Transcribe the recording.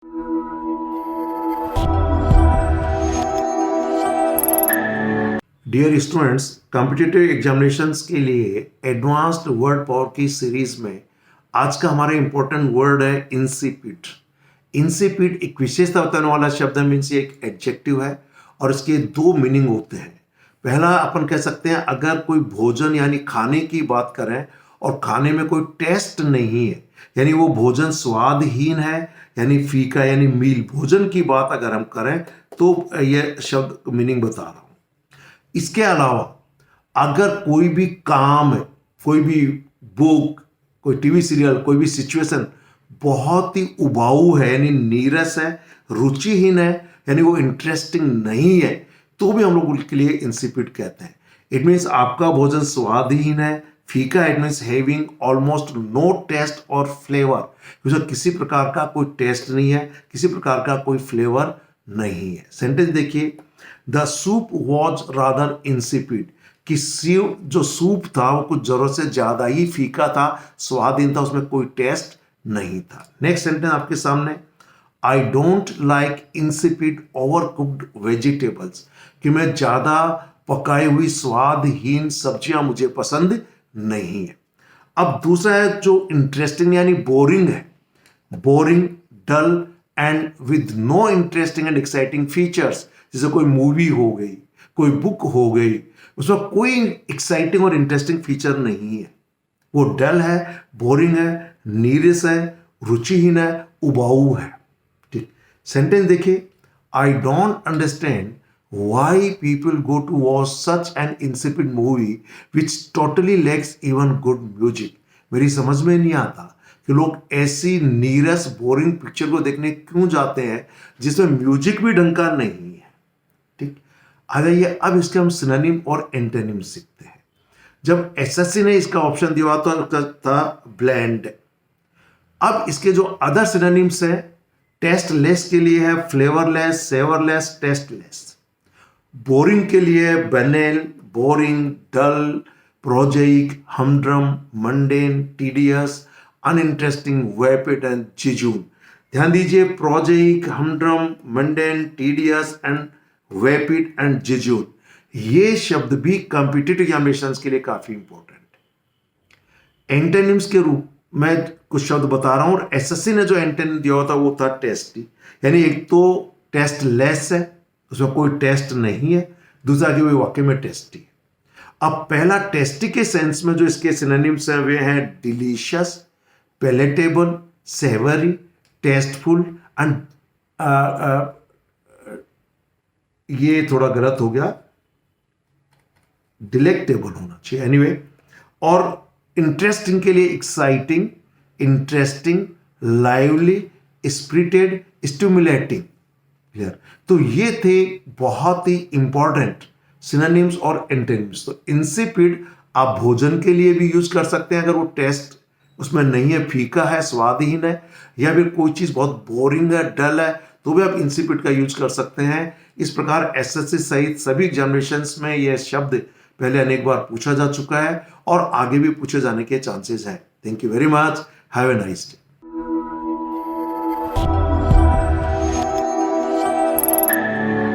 Dear students, competitive examinations के लिए advanced word power की सीरीज में आज का हमारा इंपॉर्टेंट वर्ड है इंसिपिड। इंसिपिड एक विशेषता बताने वाला शब्द है, मीन्स ये एक एडजेक्टिव है और इसके दो मीनिंग होते हैं। पहला अपन कह सकते हैं अगर कोई भोजन यानी खाने की बात करें और खाने में कोई टेस्ट नहीं है, यानी वो भोजन स्वादहीन है यानी फीका यानी मील भोजन की बात अगर हम करें तो ये शब्द मीनिंग बता रहा हूं। इसके अलावा अगर कोई भी काम है, कोई भी बुक, कोई टीवी सीरियल, कोई भी सिचुएशन बहुत ही उबाऊ है यानी नीरस है, रुचिहीन है यानी वो इंटरेस्टिंग नहीं है, तो भी हम लोग उसके लिए इंसिपिड कहते हैं। इट मीन्स आपका भोजन स्वादहीन है, फीका, it means having almost no taste और फ्लेवर, उसमें किसी प्रकार का कोई टेस्ट नहीं है, किसी प्रकार का कोई फ्लेवर नहीं है। सेंटेंस देखिए, the soup was rather insipid, कि जो सूप था वो कुछ जरूरत से ज्यादा ही फीका था, स्वादहीन था, उसमें कोई टेस्ट नहीं था। नेक्स्ट सेंटेंस आपके सामने, I don't like insipid over cooked vegetables, कि मैं ज्यादा पकाई हुई स्वादहीन सब्जियां मुझे पसंद नहीं है। अब दूसरा है जो इंटरेस्टिंग यानी बोरिंग है, boring, dull and with no interesting and exciting features, जैसे कोई मूवी हो गई, कोई बुक हो गई, उसमें कोई एक्साइटिंग और इंटरेस्टिंग फीचर नहीं है, वो डल है, बोरिंग है, नीरस है, रुचिहीन है, उबाऊ है। ठीक, सेंटेंस देखिए, I don't understand why people go to watch such an insipid movie which totally lacks even good music. मेरी समझ में नहीं आता कि लोग ऐसी नीरस बोरिंग पिक्चर को देखने क्यों जाते हैं जिसमें म्यूजिक भी ढंग का नहीं है। ठीक, आ जाइए अब इसके हम सिनोनिम और एंटोनिम सीखते हैं। जब एसएससी ने इसका ऑप्शन दिया तो था ब्लैंड। अब इसके जो अदर सिनोनिम्स है, टेस्टलेस के लिए है फ्लेवरलेस, सेवरलेस, टेस्टलेस। बोरिंग के लिए banal, boring, dull, prosaic, humdrum, mundane, tedious, uninteresting, vapid and jejune. ध्यान दीजिए, prosaic, humdrum, mundane, tedious and vapid and jejune, ये शब्द भी कॉम्पिटिटिव एग्जामिनेशंस के लिए काफी इंपॉर्टेंट है। एंटोनिम्स के रूप में कुछ शब्द बता रहा हूं और एसएससी ने जो एंटोनिम दिया होता वो था टेस्टी, यानी एक तो टेस्टलेस है, उसमें कोई टेस्ट नहीं है, दूसरा कि वो वाकई में टेस्टी है। अब पहला टेस्टी के सेंस में जो इसके सिनोनिम्स हैं वे हैं delicious, palatable, savoury, tasteful and ये थोड़ा गलत हो गया, डिलेक्टेबल होना चाहिए एनीवे। और इंटरेस्टिंग के लिए exciting, interesting, lively, spirited, stimulating. Clear? तो ये थे बहुत ही इंपॉर्टेंट सिनोनिम्स और एंटोनिम्स। तो इंसिपिड आप भोजन के लिए भी यूज कर सकते हैं अगर वो टेस्ट उसमें नहीं है, फीका है, स्वादहीन है, या फिर कोई चीज बहुत बोरिंग है, डल है, तो भी आप इंसिपिड का यूज कर सकते हैं। इस प्रकार एसएससी सहित सभी एग्जामिनेशंस में यह शब्द पहले अनेक बार पूछा जा चुका है और आगे भी पूछे जाने के चांसेस है। Thank you very much, have a nice day.